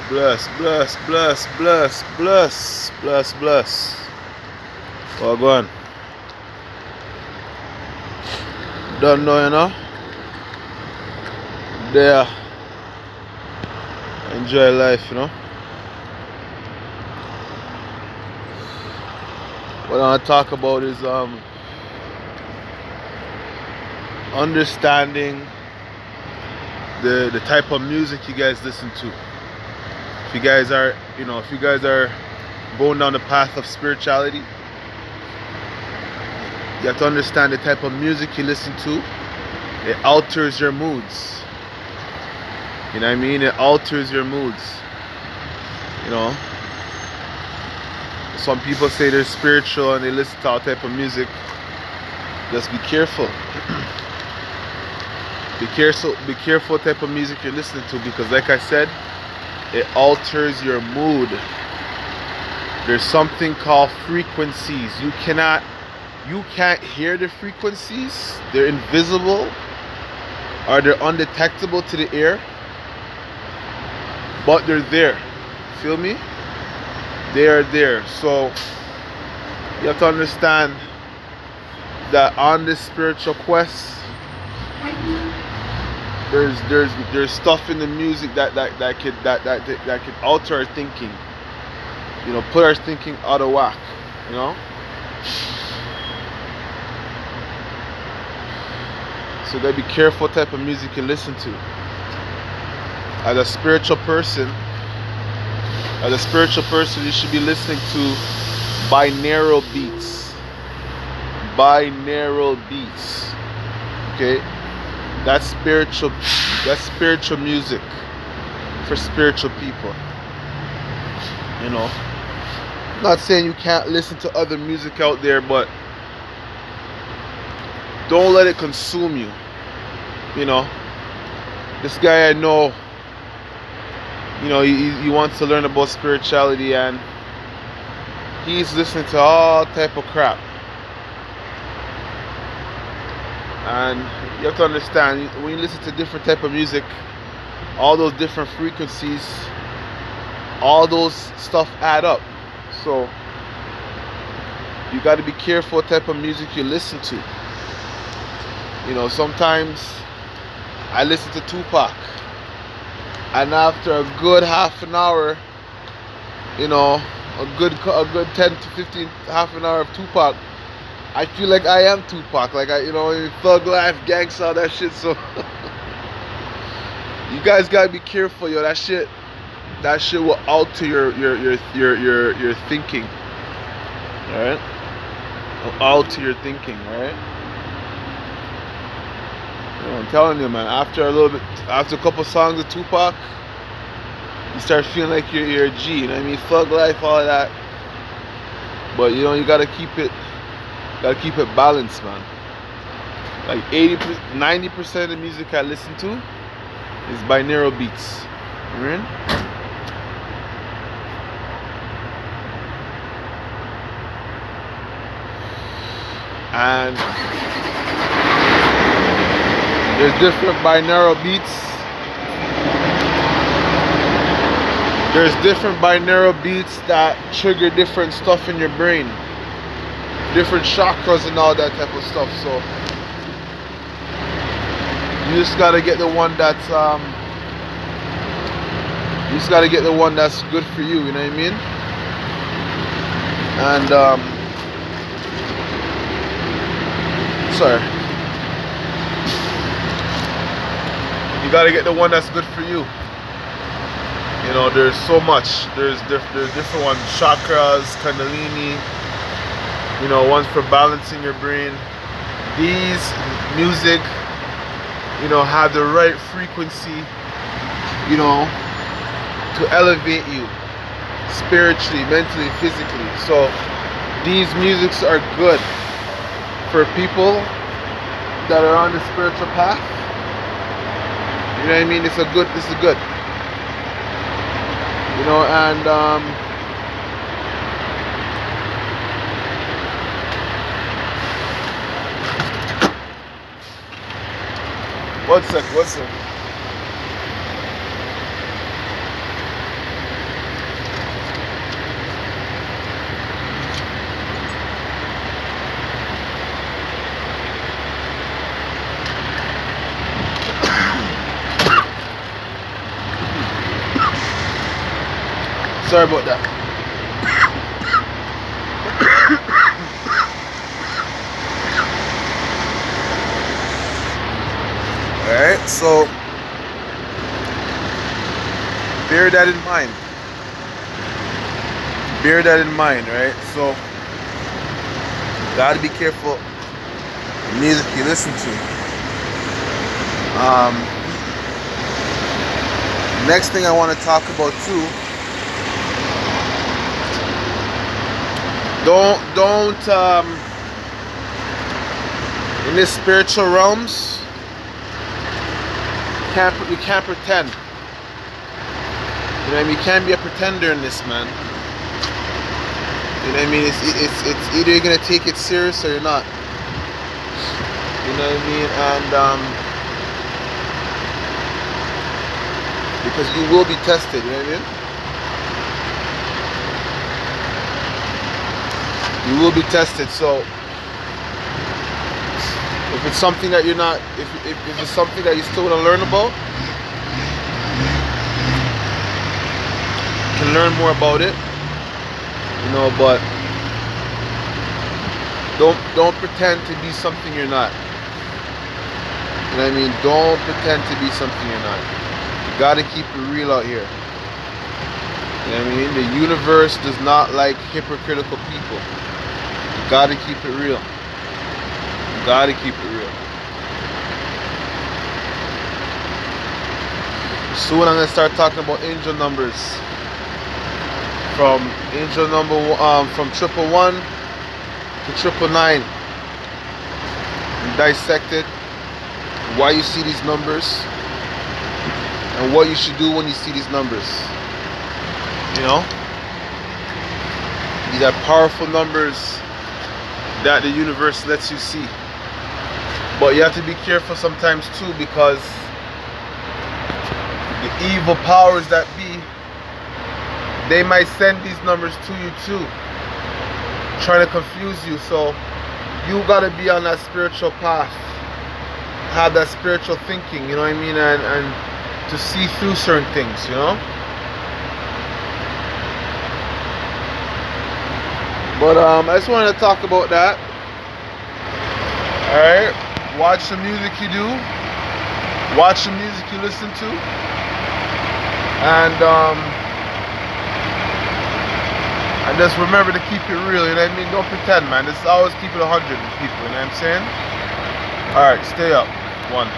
Bless, bless, bless, bless, bless, bless, bless. Well, go on. Don't know, you know? There. Enjoy life, you know? What I want to talk about is understanding the type of music you guys listen to. If you guys are, if you guys are going down the path of spirituality, you have to understand the type of music you listen to. It alters your moods. You know what I mean? It alters your moods. You know? Some people say they're spiritual and they listen to all type of music. Just be careful. Be careful what type of music you're listening to, because like I said, it alters your mood. There's something called frequencies. You can't hear the frequencies. They're invisible or they're undetectable to the ear, but they're there. Feel me? They are there. So you have to understand that on this spiritual quest, there's stuff in the music that could alter our thinking. Put our thinking out of whack. So you gotta be careful what type of music you listen to. As a spiritual person, you should be listening to binaural beats. Binaural beats. Okay? That's spiritual music for spiritual people. I'm not saying you can't listen to other music out there, but don't let it consume you. This guy I know, he wants to learn about spirituality, and he's listening to all type of crap. And you have to understand, when you listen to different type of music, all those different frequencies, all those stuff add up. So you got to be careful what type of music you listen to. Sometimes I listen to Tupac, and after a good half an hour, a good 10 to 15 half an hour of Tupac, I feel like I am Tupac, like thug life, gangsta, all that shit. So you guys gotta be careful, yo. That shit will alter your thinking. All right, will alter your thinking. All right. I'm telling you, man. After a couple songs of Tupac, you start feeling like you're a G. You know what I mean? Thug life, all of that. But you gotta keep it balanced, man. Like 90% of the music I listen to is binaural beats. Right? And there's different binaural beats. There's different binaural beats that trigger different stuff in your brain, different chakras and all that type of stuff. So you just gotta get the one that's good for you. You know what I mean? And sorry. You gotta get the one that's good for you. There's so much. There's different ones. Chakras, Kundalini. Ones for balancing your brain. These music, have the right frequency, to elevate you spiritually, mentally, physically. So these musics are good for people that are on the spiritual path. You know what I mean? This is good. And one sec. Sorry about that. Alright, so bear that in mind. Bear that in mind, right? So gotta be careful the music you listen to. Next thing I want to talk about too. Don't in this spiritual realms, you can't pretend. You know what I mean? You can't be a pretender in this, man. You know what I mean? It's either you're gonna take it serious or you're not. You know what I mean? And because you will be tested. You know what I mean? You will be tested. So if it's something that you're not, if it's something that you still want to learn about, you can learn more about it. You know, but don't pretend to be something you're not. You know what I mean? Don't pretend to be something you're not. You gotta keep it real out here. You know what I mean? The universe does not like hypocritical people. You gotta keep it real. You gotta keep it real. Soon I'm gonna start talking about angel numbers. From angel number from 111 to 999, and dissect it, why you see these numbers, and what you should do when you see these numbers. You know, these are powerful numbers that the universe lets you see, but you have to be careful sometimes too, because the evil powers that be, they might send these numbers to you too, trying to confuse you. So you gotta be on that spiritual path, have that spiritual thinking, you know what I mean, and to see through certain things, you know. But I just wanted to talk about that. Alright, watch the music you do, watch the music you listen to, and just remember to keep it real, you know what I mean? Don't pretend, man. Just always keep it 100 with people, you know what I'm saying? Alright, stay up. 1.